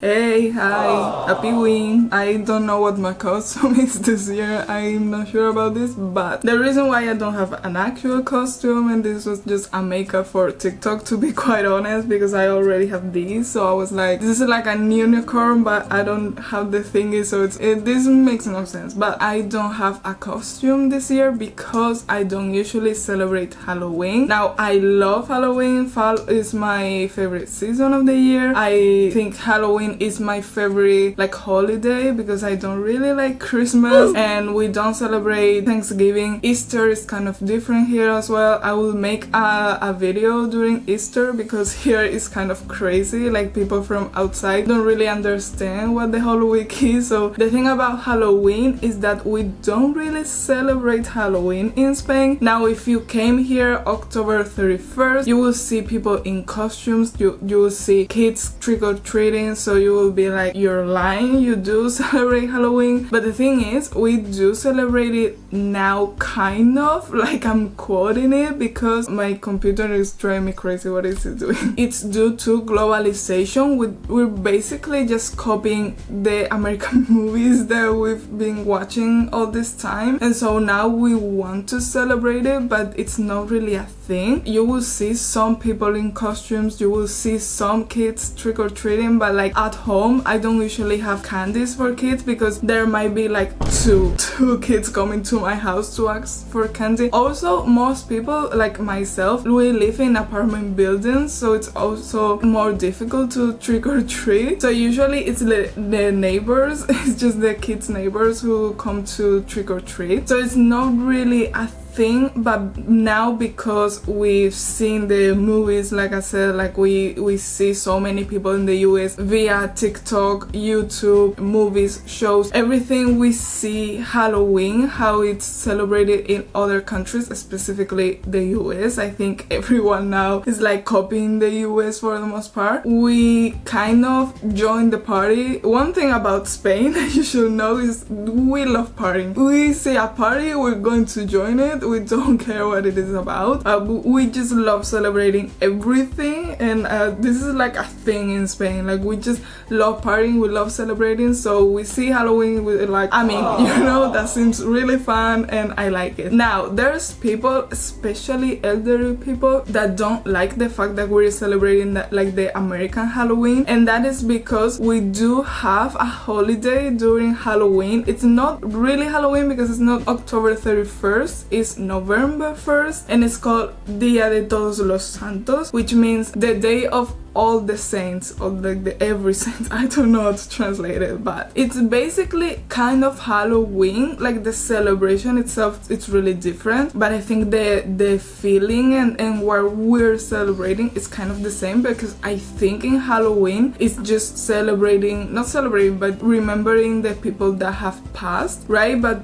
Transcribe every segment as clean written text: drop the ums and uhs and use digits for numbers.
Hey, hi, happy wing. I don't know what my costume is this year. I'm not sure about this, but the reason why I don't have an actual costume and this was just a makeup for TikTok, to be quite honest, because I already have these. So I was like, this is like an unicorn, but I don't have the thingy, so this makes no sense. But I don't have a costume this year because I don't usually celebrate Halloween. Now, I love Halloween. Fall is my favorite season of the year. I think Halloween is my favorite holiday because I don't really like Christmas and we don't celebrate Thanksgiving. Easter is kind of different here as well. I will make a video during Easter because here is kind of crazy, like people from outside don't really understand what the whole week is. So the thing about Halloween is that we don't really celebrate Halloween in Spain. Now if you came here October 31st, you will see people in costumes, you will see kids trick-or-treating, so you will be like, you're lying, you do celebrate Halloween. But the thing is, we do celebrate it now, kind of, like I'm quoting it because my computer is driving me crazy. What is it doing? It's due to globalization. We're basically just copying the American movies that we've been watching all this time, and so now we want to celebrate it, but it's not really a thing. You will see some people in costumes, you will see some kids trick-or-treating, but like at home I don't usually have candies for kids because there might be like two kids coming to my house to ask for candy. Also, most people like myself, we live in apartment buildings, so it's also more difficult to trick-or-treat. So usually it's the neighbors, it's just the kids' neighbors who come to trick-or-treat. So it's not really a thing, but now because we've seen the movies, like I said, like we see so many people in the US via TikTok, YouTube, movies, shows, everything. We see Halloween, how it's celebrated in other countries, specifically the US. I think everyone now is like copying the US for the most part. We kind of join the party. One thing about Spain that you should know is we love partying. We see a party, we're going to join it. We don't care what it is about. We just love celebrating everything, and this is like a thing in Spain. Like we just love partying, we love celebrating. So we see Halloween, we like, I mean, you know, that seems really fun and I like it. Now there's people, especially elderly people, that don't like the fact that we're celebrating that, like the American Halloween, and that is because we do have a holiday during Halloween. It's not really Halloween because it's not October 31st, it's November 1st, and it's called Día de Todos los Santos, which means the day of all the saints, or like the every saint. I don't know how to translate it, but it's basically kind of Halloween. Like the celebration itself, it's really different, but I think the feeling and what we're celebrating is kind of the same, because I think in Halloween it's just celebrating, not celebrating, but remembering the people that have passed, right? But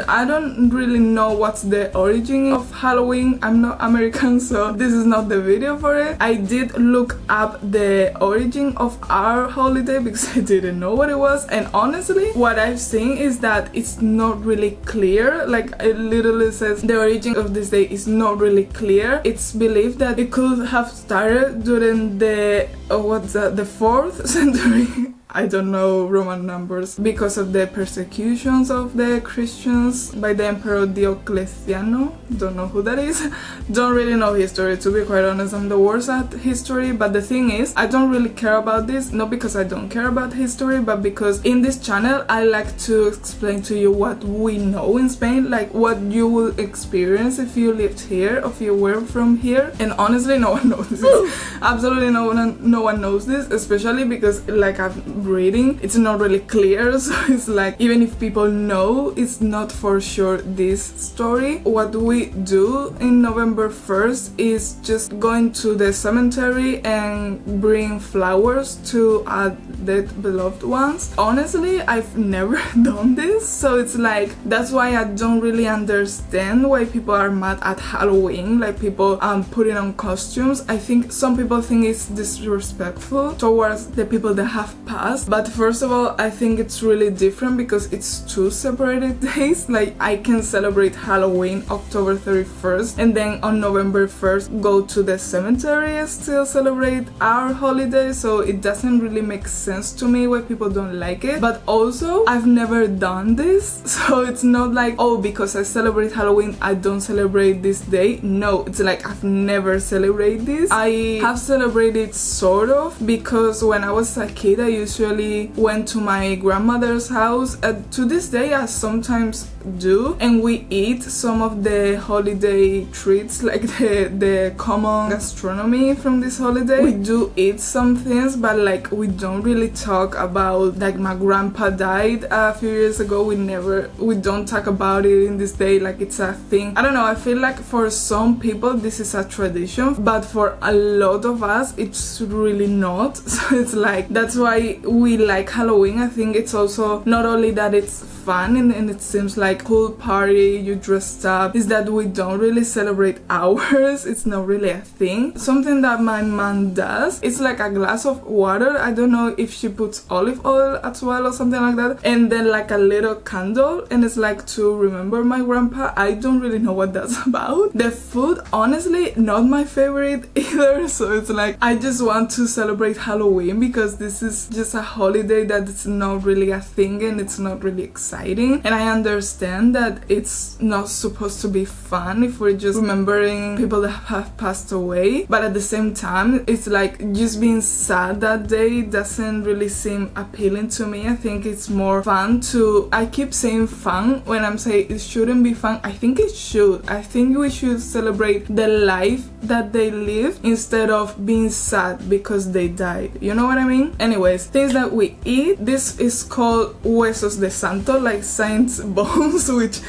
I don't really know what's the origin of Halloween. I'm not American, so this is not the video for it. I did look up the origin of our holiday because I didn't know what it was, and honestly what I've seen is that it's not really clear. Like it literally says the origin of this day is not really clear. It's believed that it could have started during the the 4th century. I don't know Roman numbers, because of the persecutions of the Christians by the Emperor Diocletiano. Don't know who that is. Don't really know history, to be quite honest. I'm the worst at history, but the thing is, I don't really care about this, not because I don't care about history, but because in this channel I like to explain to you what we know in Spain, like what you will experience if you lived here, if you were from here. And honestly, no one knows this. Absolutely no one knows this, especially because like I've reading, it's not really clear. So it's like, even if people know, it's not for sure this story. What we do in November 1st is just going to the cemetery and bring flowers to our dead beloved ones. Honestly, I've never done this, so it's like, that's why I don't really understand why people are mad at Halloween, like people putting on costumes. I think some people think it's disrespectful towards the people that have passed, past. But first of all, I think it's really different because it's two separated days. Like I can celebrate Halloween October 31st and then on November 1st go to the cemetery and still celebrate our holiday, so it doesn't really make sense to me why people don't like it. But also I've never done this, so it's not like, oh, because I celebrate Halloween I don't celebrate this day. No, it's like I've never celebrated this. I have celebrated sort of because when I was a kid I usually went to my grandmother's house. To this day I sometimes do, and we eat some of the holiday treats, like the common gastronomy from this holiday. We do eat some things, but like we don't really talk about, like my grandpa died a few years ago, we don't talk about it in this day like it's a thing. I don't know, I feel like for some people this is a tradition, but for a lot of us it's really not. So it's like, that's why we like Halloween. I think it's also not only that it's fun and it seems like cool party, you dressed up, is that we don't really celebrate ours. It's not really a thing. Something that my mom does, it's like a glass of water, I don't know if she puts olive oil as well or something like that, and then like a little candle, and it's like to remember my grandpa. I don't really know what that's about. The food, honestly, not my favorite either, so it's like I just want to celebrate Halloween because this is just a holiday that it's not really a thing and it's not really exciting. And I understand that it's not supposed to be fun if we're just remembering people that have passed away, but at the same time it's like just being sad that day doesn't really seem appealing to me. I think it's more fun to, I keep saying fun when I'm saying it shouldn't be fun. I think it should. I think we should celebrate the life that they live instead of being sad because they died, you know what I mean? Anyways, things that we eat, this is called huesos de santo, like saints bones, which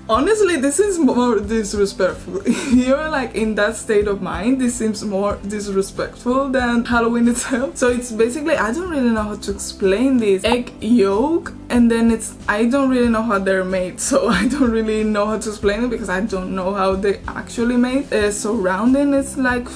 honestly this is more disrespectful. If you're like in that state of mind, this seems more disrespectful than Halloween itself. So it's basically, I don't really know how to explain this, egg yolk, and then it's, I don't really know how they're made, so I don't really know how to explain it because I don't know how they actually made. Surrounding it's like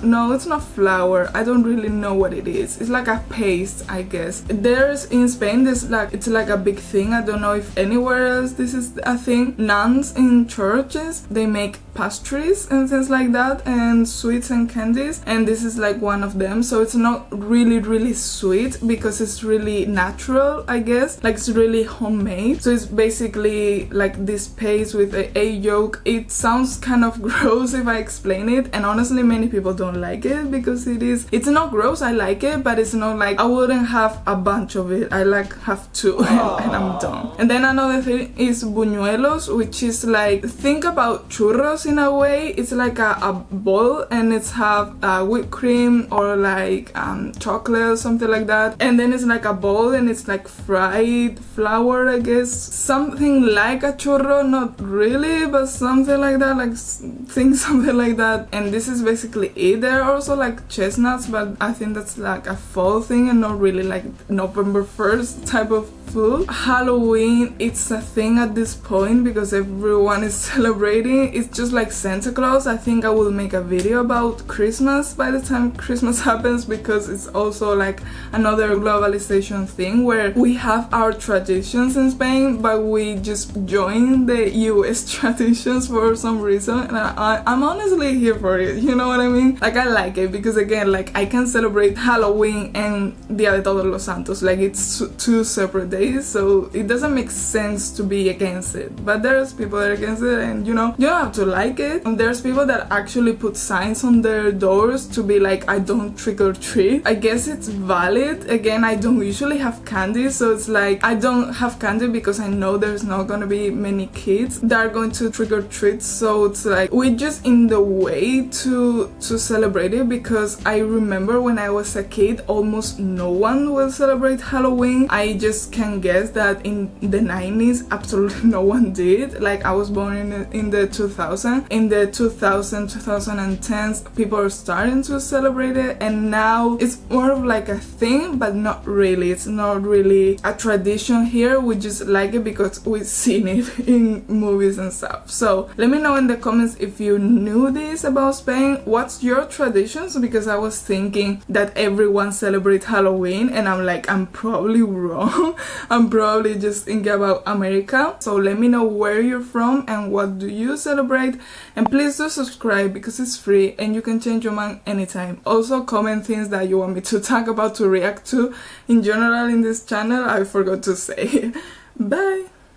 no, it's not flour, I don't really know what it is. It's like a paste, I guess. There's in Spain, there's like, it's like a big thing. I don't know if anywhere else this is a thing. Nuns in churches, they make pastries and things like that, and sweets and candies, and this is like one of them. So it's not really sweet because it's really natural, I guess, like it's really homemade. So it's basically like this paste with a egg yolk. It sounds kind of gross if I explain it, and honestly many people don't like it because it's not gross. I like it, but it's not like I wouldn't have a bunch of it. I like have two and I'm done. And then another thing is buñuelos, which is like, think about churros in a way. It's like a bowl, and it's have whipped cream or like chocolate or something like that, and then it's like a bowl and it's like fried flour, I guess, something like a churro, not really, but something like that, like think something like that. And this is basically it. There are also like chestnuts, but I think that's like a fall thing and not really like November 1st type of food. Halloween, it's a thing at this point because everyone is celebrating. It's just like Santa Claus. I think I will make a video about Christmas by the time Christmas happens, because it's also like another globalization thing where we have our traditions in Spain, but we just join the US traditions for some reason, and I'm honestly here for it, you know what I mean? Like I like it because again, like I can celebrate Halloween and Dia de Todos los Santos, like it's two separate days, so it doesn't make sense to be against it. But there's people that are against it, and you know, you don't have to like it. And there's people that actually put signs on their doors to be like, I don't trick or treat. I guess it's valid. Again, I don't usually have candy, so it's like I don't have candy because I know there's not gonna be many kids that are going to trick or treat, so it's like we're just in the way to celebrate it. Because I remember when I was a kid, almost no one will celebrate Halloween. I just can can guess that in the 90s absolutely no one did. Like, I was born in the 2000s. In the 2010s, people are starting to celebrate it, and now it's more of like a thing, but not really. It's not really a tradition here. We just like it because we've seen it in movies and stuff. So let me know in the comments if you knew this about Spain. What's your traditions? Because I was thinking that everyone celebrates Halloween, and I'm like, I'm probably wrong. I'm probably just thinking about America. So let me know where you're from and what do you celebrate, and please do subscribe because it's free and you can change your mind anytime. Also comment things that you want me to talk about, to react to in general in this channel. I forgot to say. Bye.